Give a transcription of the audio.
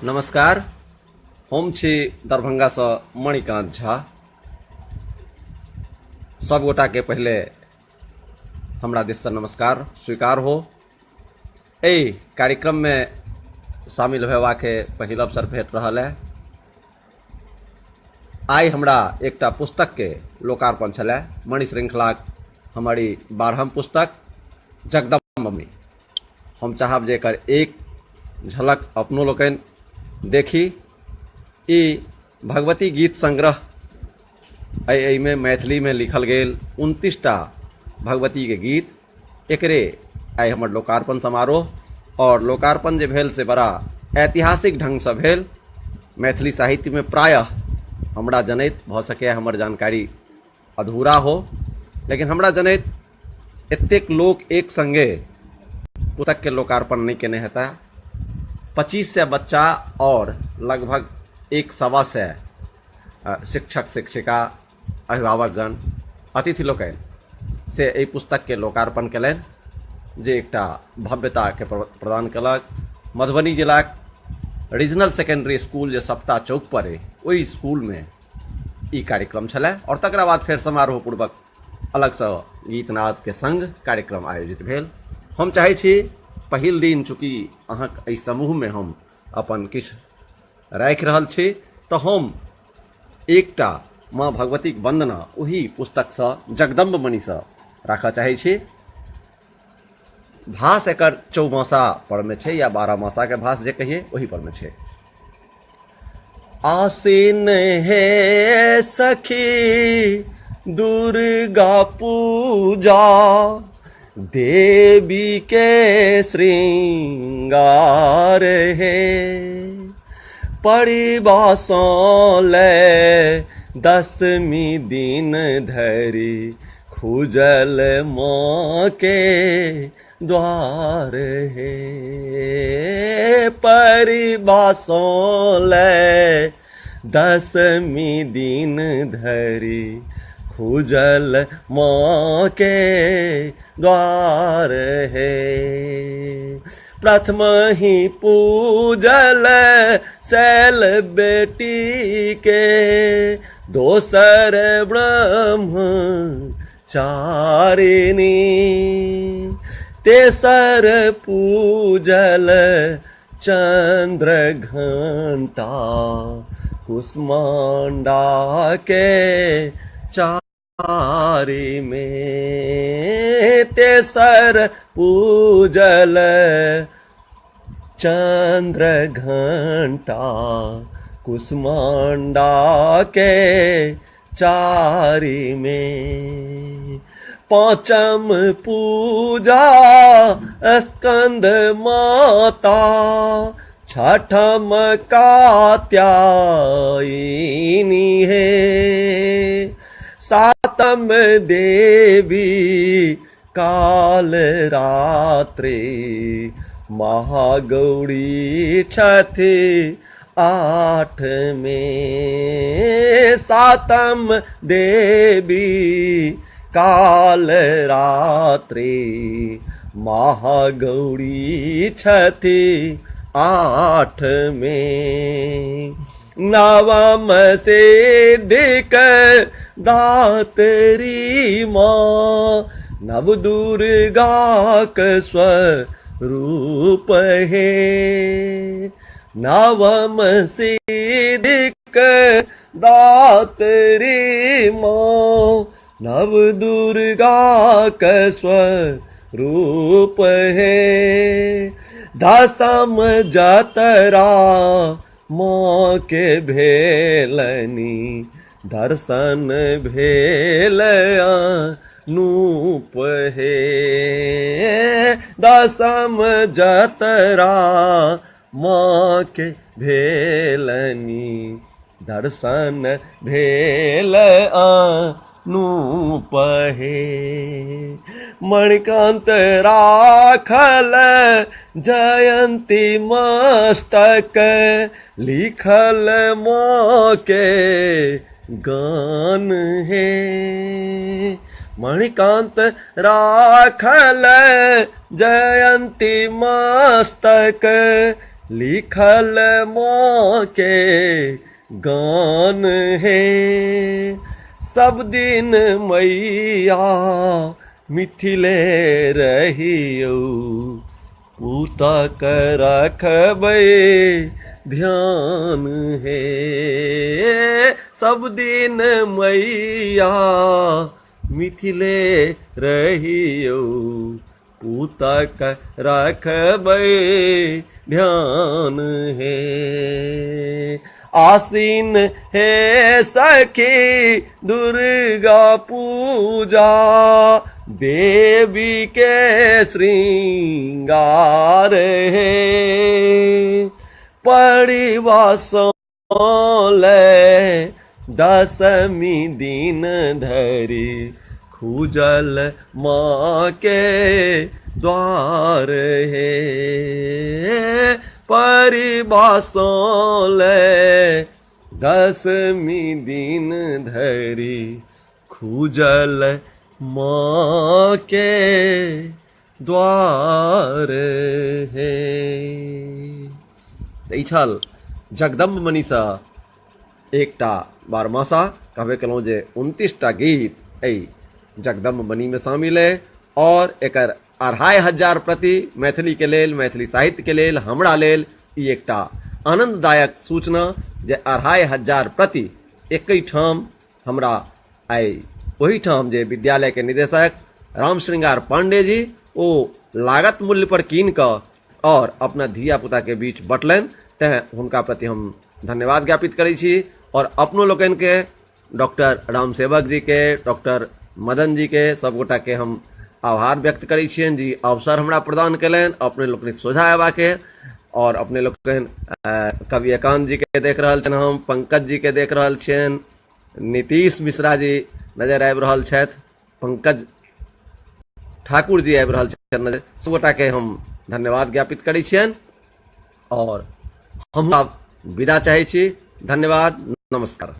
नमस्कार। हम छी दरभंगा से मणिकांत झा। सब गोटा के पहले हमरा दिस से नमस्कार स्वीकार हो। ए कार्यक्रम में शामिल होवा के पहिल अवसर भेट रहल है। आई हमरा एकटा पुस्तक के लोकार्पण छलै। मणि श्रृंखला हमारी 12वीं पुस्तक जगदम्ब। हम चाहब जे एकर एक झलक अपनो लोकनि देखी। ई भगवती गीत संग्रह में मैथिली में लिखल गेल 29टा भगवती के गीत एकरे आई हमर लोकार्पण समारोह। और लोकार्पण जे भेल से बड़ा ऐतिहासिक ढंग से भेल। मैथिली साहित्य में प्रायः हमरा जनैत भ सके हमर जानकारी अधूरा हो, लेकिन हमरा जनैत एतेक लोक एक संगे पुस्तक के लोकार्पण नहीं केने हेता। 2500 बच्चा और लगभग 1.25 शिक्षक शिक्षिका अभिभावकगण अतिथि लोकनि से एहि पुस्तक के लोकार्पण कयलनि, जे एकटा भव्यता के प्रदान कलक। मधुबनी जिला रीजनल सेकेंडरी स्कूल जे सप्ताह चौक पर है, ओहि स्कूल में ई कार्यक्रम छलै। और तकरा बाद फिर समारोह पूर्वक अलग से गीत नाद के संग कार्यक्रम आयोजित भेल। हम चाहे छी पहिल दिन चूँकि अहाँक एहि समूह में हम अपन किछु राखि रहल छी, तो हम एकटा माँ भगवती के वंदना ओही पुस्तक से जगदम्ब मणि से राखऽ चाहे छी। भाष एकर 14मासा पर में छे या 12मासा के भाष जे कहिए वही पर में छे। आसीन है सखी दुर्गा पूजा, देवी के श्रृंगार है। परिबासों ले 10वीं दिन धरी खुजल माँ के द्वार है। परिबासों ले 10वीं दिन धरी खुजल माँ के द्वार है। प्रथम ही पूजल शैल बेटी के, दोसर ब्रह्म चारिणी, तेसर पूजल चंद्र घंटा कुष्मांडा के चारि में। तेसर पूजल चंद्र घंटा कुष्मांडा के चारि में। पांचम पूजा स्कंद माता, छठम कात्यायनी है। सातम देवी काल रात्रि महागौरी छठी 8 में। सातम देवी काल रात्रि महागौरी छठी 8 में। नवम सिद्धिक दात्री माँ, नव दुर्गा का स्वरूप है। नवम सिद्धिक दात्री माँ, नव दुर्गा का स्वरूप है। दसम जतरा माँ के भेलनी, दर्शन भेल अनूप है। दसम जतरा माँ के भेलनी, दर्शन भेल अनूप है। मणिकांत राखल जयंती मस्तक, लिखल माँ के गान है। मणिकांत राखल जयंती मस्तक, लिखल माँ के गान है। सब दिन मैया मिथिले रहियो, पूता के रखबै ध्यान है। सब दिन मैया मिथिले रहियो, पूता के रखबै ध्यान है। आसीन है सखी दुर्गा पूजा, देवी के श्रृंगार है। परिवासों ले दशमी दिन धरी, खुजल माँ के द्वार है। परिवासों ले दशमी दिन धरी, खुजल माँ के द्वार है। ई छल जगदम्ब मनीषा एकटा बारमासा कहबे कलहुँ जे 29टा गीत एहि जगदम्ब मनी में शामिल है। और एकर 2500 प्रति मैथिली के लेल, मैथिली साहित्य के लेल, हमरा लेल ई एकटा आनंददायक सूचना जे 2500 प्रति एक ठाम हमरा आई वही ठाम जे विद्यालय के निदेशक राम श्रृंगार पांडे जी ओ लागत मूल्य पर कीन कऽ और अपना धिया पुता के बीच बटलनि, तेँ हुनका प्रति हम धन्यवाद ज्ञापित करै छी। और अपनो लोकनि के, डॉक्टर राम सेवक जी के, डॉक्टर मदन जी के, सब गोटा के हम आभार व्यक्त करै छियनि जी अवसर हमरा प्रदान कयलनि अपने लोकनिक सोझा अयबाके। और अपने लोकनि कवि एकांत जी के देख रहल छनि, हम पंकज जी के देख रहल छियनि, नीतीश मिश्रा जी नजर आबि रहल छथि, पंकज ठाकुर जी आबि रहल छथि नजर। सब गोटा के हम धन्यवाद ज्ञापित करै छियनि और हम विदा चाहै छी। धन्यवाद, नमस्कार।